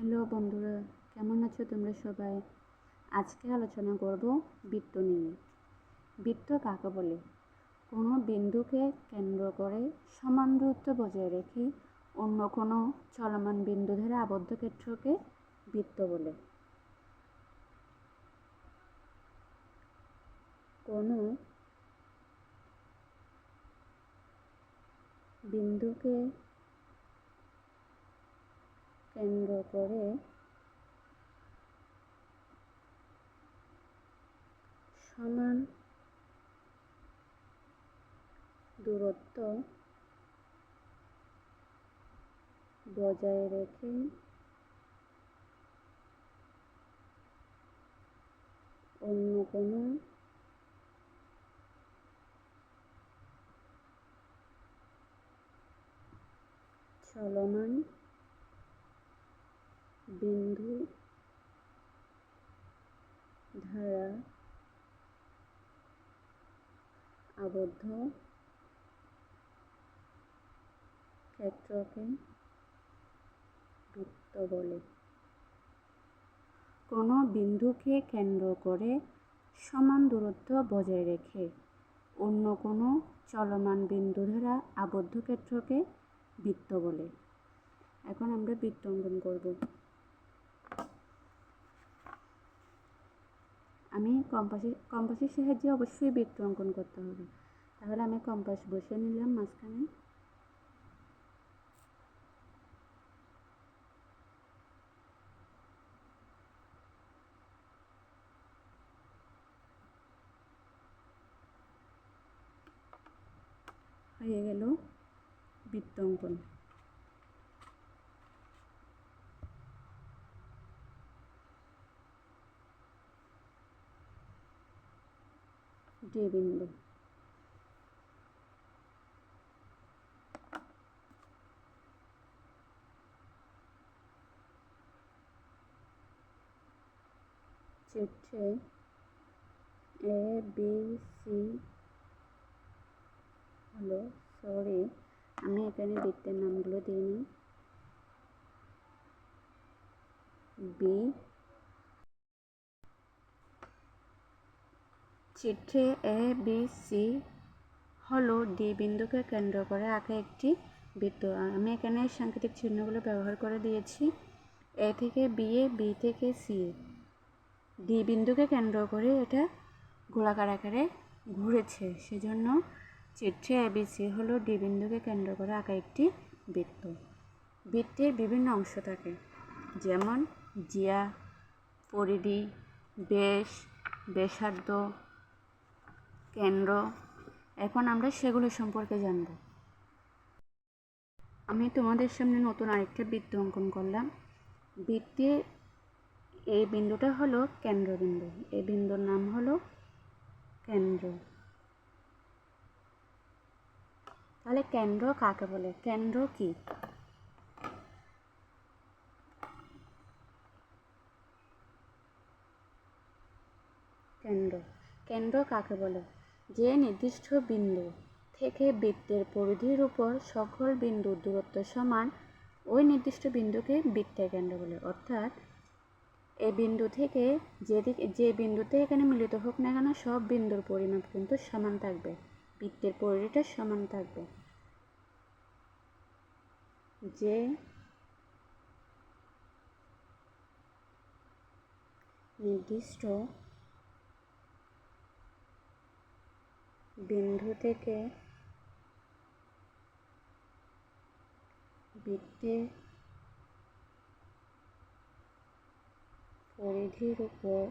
Hello বন্ধুরা, কেমন আছো তোমরা সবাই? আজকে আলোচনা করব বৃত্ত নিয়ে। বৃত্ত কাকে বলে? কোনো বিন্দুকে কেন্দ্র করে সমান দূরত্ব বজায় রেখে অন্য কোনো চলমান বিন্দু ধরে আবদ্ধ ক্ষেত্রকে বৃত্ত বলে। কোনো বিন্দুকে কেন্দ্র করে সমান দূরত্ব বজায় রেখে অন্য কোনো চলমান বিন্দু দ্বারা আবদ্ধ ক্ষেত্রকে বৃত্ত বলে। কোনো বিন্দুকে কেন্দ্র করে সমান দূরত্ব বজায় রেখে অন্য কোনো চলমান বিন্দু দ্বারা আবদ্ধ ক্ষেত্রকে বৃত্ত বলে। এখন আমরা বৃত্ত অঙ্কন করব। আমি কম্পাসের সাহায্যে অবশ্যই বৃত্ত অঙ্কন করতে হবে। তাহলে আমি কম্পাস বসিয়ে নিলাম মাঝখানে। হয়ে গেল বৃত্ত অঙ্কন। ডি বিন্দু। চিত্রে এ বি সি হলো, আমি এখানে বৃত্তের নামগুলো দিইনি। বি চিত্রে এ বি সি হলো ডি বিন্দুকে কেন্দ্র করে আঁকা একটি বৃত্ত। আমি এখানে সাংকেতিক চিহ্নগুলো ব্যবহার করে দিয়েছি। এ থেকে বি এ, বি থেকে সি এ। ডি বিন্দুকে কেন্দ্র করে এটা গোলাকার আকারে ঘুরেছে, সেজন্য চিত্রে এবিসি হলো ডি বিন্দুকে কেন্দ্র করে আঁকা একটি বৃত্ত। বৃত্তের বিভিন্ন অংশ থাকে, যেমন জিয়া, পরিধি, ব্যাস, ব্যাসার্ধ, কেন্দ্র। এখন আমরা সেগুলো সম্পর্কে জানব। আমি তোমাদের সামনে নতুন আরেকটা বৃত্ত অঙ্কন করলাম। বৃত্তের এই বিন্দুটা হলো কেন্দ্রবিন্দু। এই বিন্দুর নাম হলো কেন্দ্র। তাহলে কেন্দ্র কাকে বলে? কেন্দ্র কি? কেন্দ্র কাকে বলে? যে নির্দিষ্ট বিন্দু থেকে বৃত্তের পরিধির উপর সকল বিন্দুর দূরত্ব সমান, ওই নির্দিষ্ট বিন্দুকে বৃত্তের কেন্দ্র বলে। অর্থাৎ এই বিন্দু থেকে যে বিন্দুতে এখানে মিলিত হোক না কেন, সব বিন্দুর পরিমাপ কিন্তু সমান থাকবে, বৃত্তের পরিধিটা সমান থাকবে। যে নির্দিষ্ট বিন্দু থেকে বৃত্তের পরিধির উপর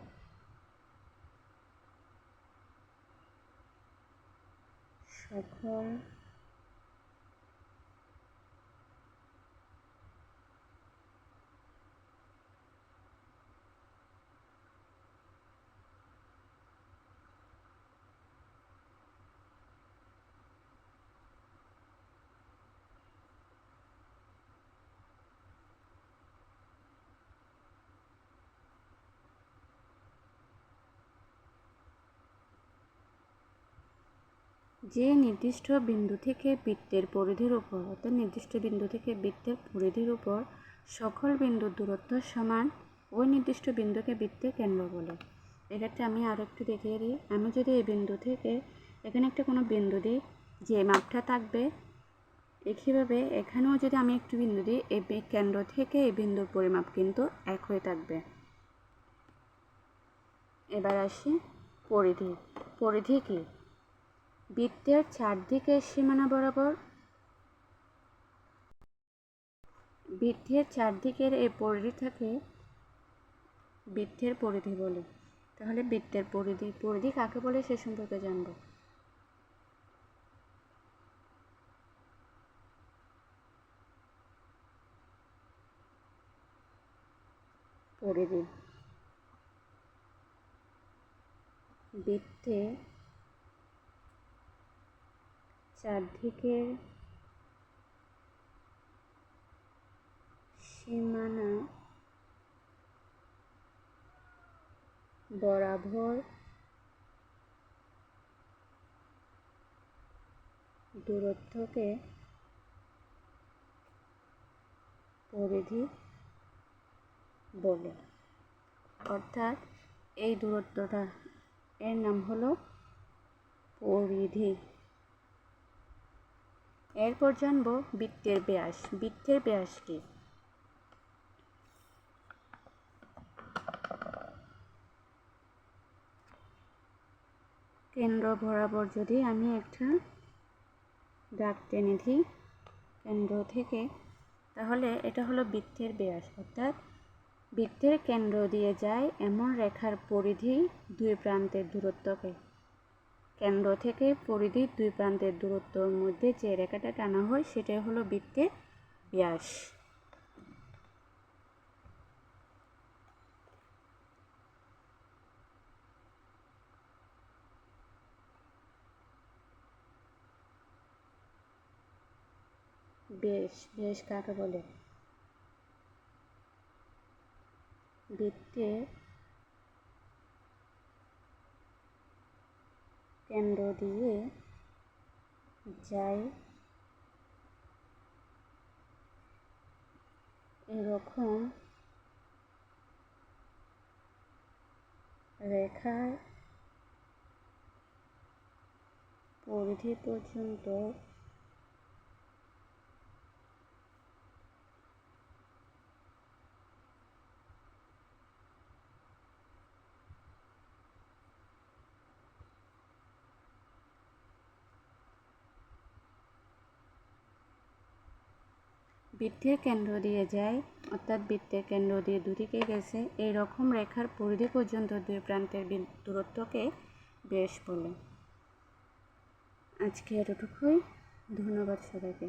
সকল যে নির্দিষ্ট বিন্দু থেকে বৃত্তের পরিধির উপর, অর্থাৎ নির্দিষ্ট বিন্দু থেকে বৃত্তের পরিধির উপর সকল বিন্দুর দূরত্ব সমান ওই নির্দিষ্ট বিন্দুকে বৃত্তের কেন্দ্র বলে। এক্ষেত্রে আমি আরও একটু দেখিয়ে দিই। আমি যদি এই বিন্দু থেকে এখানে একটা কোনো বিন্দু দিই, যে মাপটা থাকবে একইভাবে এখানেও যদি আমি একটু বিন্দু দিই, এই কেন্দ্র থেকে এই বিন্দুর পরিমাপ কিন্তু এক হয়ে থাকবে। এবার আসি পরিধি। পরিধি কি? বৃত্তের চারদিকের সীমানা বরাবর বৃত্তের চারদিকের এই পরিধিটাকে বৃত্তের পরিধি বলে। তাহলে বৃত্তের পরিধি কাকে বলে সে সম্পর্কে জানব। পরিধি বৃত্তের চারদিকের সীমানা বরাবর দূরত্বকে পরিধি বলে। অর্থাৎ এই দূরত্বটা এর নাম হলো পরিধি। এরপর জানব বৃত্তের ব্যাস। বৃত্তের ব্যাস কি? কেন্দ্র বরাবর যদি আমি একটা দাগ টেনে দিই কেন্দ্র থেকে, তাহলে এটা হলো বৃত্তের ব্যাস। অর্থাৎ বৃত্তের কেন্দ্র দিয়ে যায় এমন রেখার পরিধি দুই প্রান্তের দূরত্বকে। কেন্দ্র থেকে পরিধির দুই প্রান্তের দূরত্বর মধ্যে যে রেখাটা টানা হয় সেটাই হলো বৃত্তের ব্যাস। ব্যাস কাকে বলে? বৃত্তের কেন্দ্র দিয়ে যায় এরকম রেখার পরিধি পর্যন্ত বৃত্তের কেন্দ্র দিয়ে যায়, অর্থাৎ বৃত্তের কেন্দ্র দিয়ে দুদিকে গেছে এই রকম রেখার পরিধি পর্যন্ত দুই প্রান্তের দূরত্বকে ব্যাস বলে। আজকে এতটুকুই। ধন্যবাদ সবাইকে।